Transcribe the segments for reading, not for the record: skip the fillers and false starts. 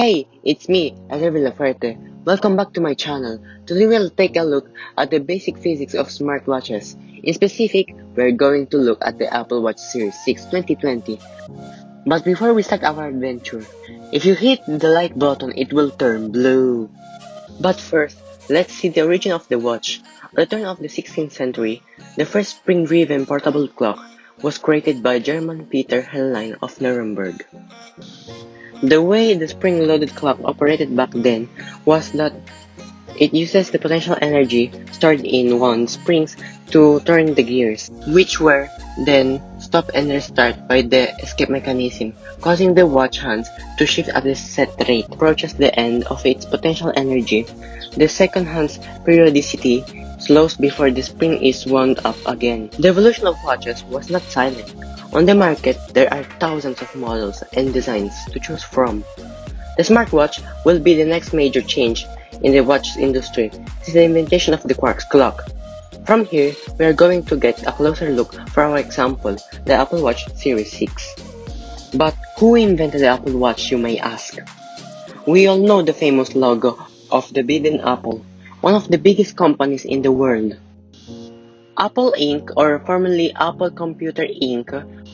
Hey, it's me, ℙ𝕙𝕪𝕤𝕚𝕚. Welcome back to my channel. Today we'll take a look at the basic physics of smartwatches. In specific, we're going to look at the Apple Watch Series 6 2020. But before we start our adventure, if you hit the like button, it will turn blue. But first, let's see the origin of the watch. At the turn of the 16th century, the first spring-driven portable clock was created by German Peter Heinlein of Nuremberg. The way the spring-loaded clock operated back then was that it uses the potential energy stored in one springs to turn the gears, which were then stopped and restart by the escape mechanism, causing the watch hands to shift at a set rate. Approaches the end of its potential energy, the second hand's periodicity slows before the spring is wound up again. The evolution of watches was not silent. On the market, there are thousands of models and designs to choose from. The smartwatch will be the next major change in the watch industry since the invention of the quartz clock. From here, we are going to get a closer look for our example, the Apple Watch Series 6. But who invented the Apple Watch, you may ask? We all know the famous logo of the Biden Apple, one of the biggest companies in the world. Apple Inc., or formerly Apple Computer Inc.,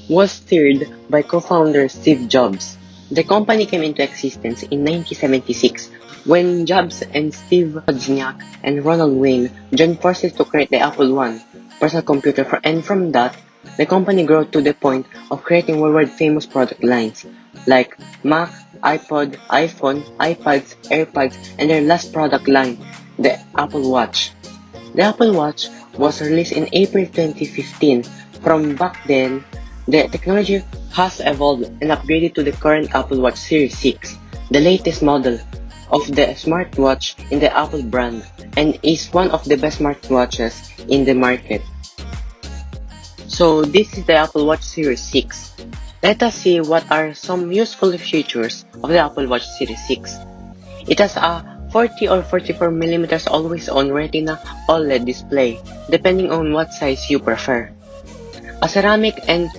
was steered by co-founder Steve Jobs. The company came into existence in 1976 when Jobs and Steve Wozniak and Ronald Wayne joined forces to create the Apple I personal computer, and from that, the company grew to the point of creating worldwide famous product lines like Mac, iPod, iPhone, iPads, AirPods, and their last product line, the Apple Watch. The Apple Watch was released in April 2015. From back then, the technology has evolved and upgraded to the current Apple Watch Series 6, the latest model of the smartwatch in the Apple brand, and is one of the best smartwatches in the market. So this is the Apple Watch Series 6. Let us see what are some useful features of the Apple Watch Series 6. It has a 40 or 44mm always-on Retina OLED display, depending on what size you prefer. A ceramic and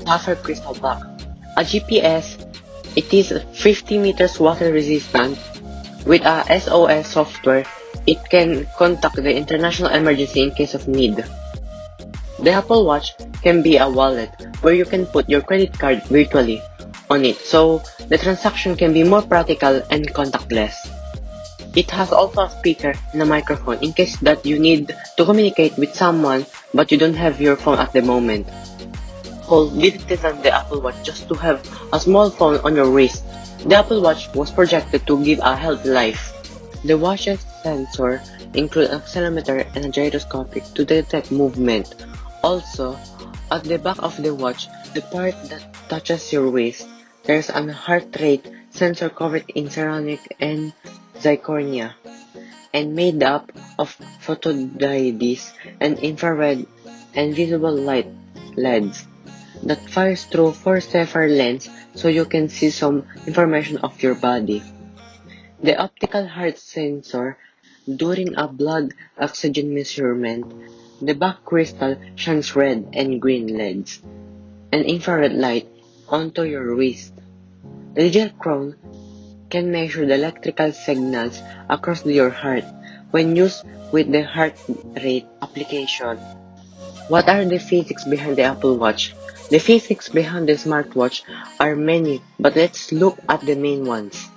sapphire crystal back. A GPS, it is 50 meters water resistant. With a SOS software, it can contact the international emergency in case of need. The Apple Watch can be a wallet where you can put your credit card virtually on it, so the transaction can be more practical and contactless. It has also a speaker and a microphone in case that you need to communicate with someone but you don't have your phone at the moment. Apple didn't design the Apple Watch just to have a small phone on your wrist. The Apple Watch was projected to give a healthy life. The watch's sensor include an accelerometer and a gyroscope to detect movement. Also, at the back of the watch, the part that touches your waist, there's a heart rate sensor covered in ceramic and zirconia, and made up of photodiodes and infrared and visible light LEDs that fires through 4 sapphire lens so you can see some information of your body. The optical heart sensor, during a blood oxygen measurement, the back crystal shines red and green LEDs and infrared light onto your wrist. The digital crown can measure the electrical signals across your heart when used with the heart rate application. What are the physics behind the Apple Watch? The physics behind the smartwatch are many, but let's look at the main ones.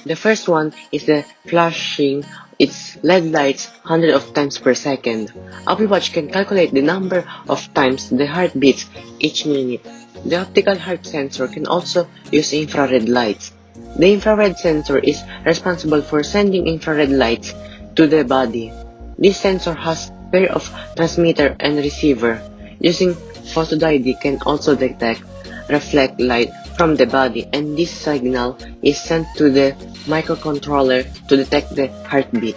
The first one is the flashing its LED lights hundreds of times per second. Apple Watch can calculate the number of times the heart beats each minute. The optical heart sensor can also use infrared lights. The infrared sensor is responsible for sending infrared lights to the body. This sensor has a pair of transmitter and receiver. Using photodiode can also detect reflect light from the body, and this signal is sent to the microcontroller to detect the heartbeat.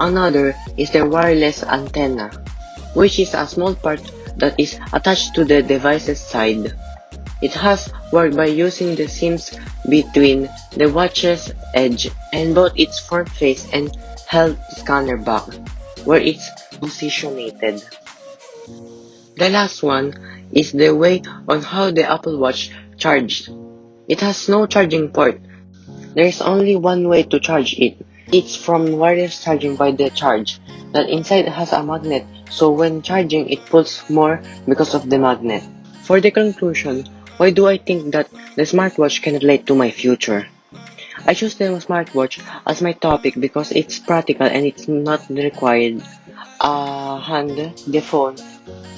Another is the wireless antenna, which is a small part that is attached to the device's side. It has worked by using the seams between the watch's edge and both its front face and health scanner back, where it's positioned. The last one is the way on how the Apple Watch charged. It has no charging port. There's only one way to charge it. It's from wireless charging by the charge. That inside has a magnet, so when charging it pulls more because of the magnet. For the conclusion, why do I think that the smartwatch can relate to my future? I choose the smartwatch as my topic because it's practical and it's not required a hand, the phone,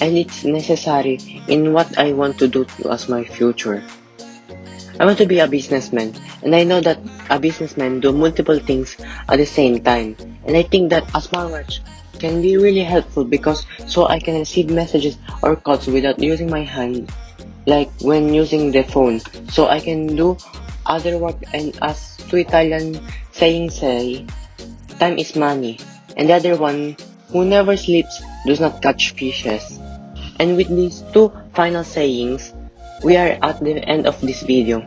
and it's necessary in what I want to do as my future. I want to be a businessman, and I know that a businessman do multiple things at the same time. And I think that a smartwatch can be really helpful because so I can receive messages or calls without using my hand, like when using the phone. So I can do other work, and as to Italian saying say, time is money. And the other one, who never sleeps does not catch fishes. And with these two final sayings, we are at the end of this video.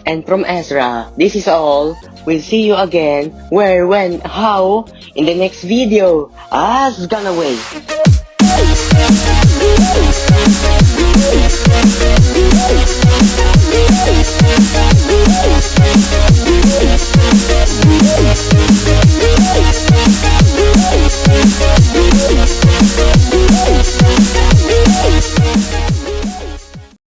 And from Ezra, this is all. We'll see you again, where, when, how, in the next video. Gonna wait.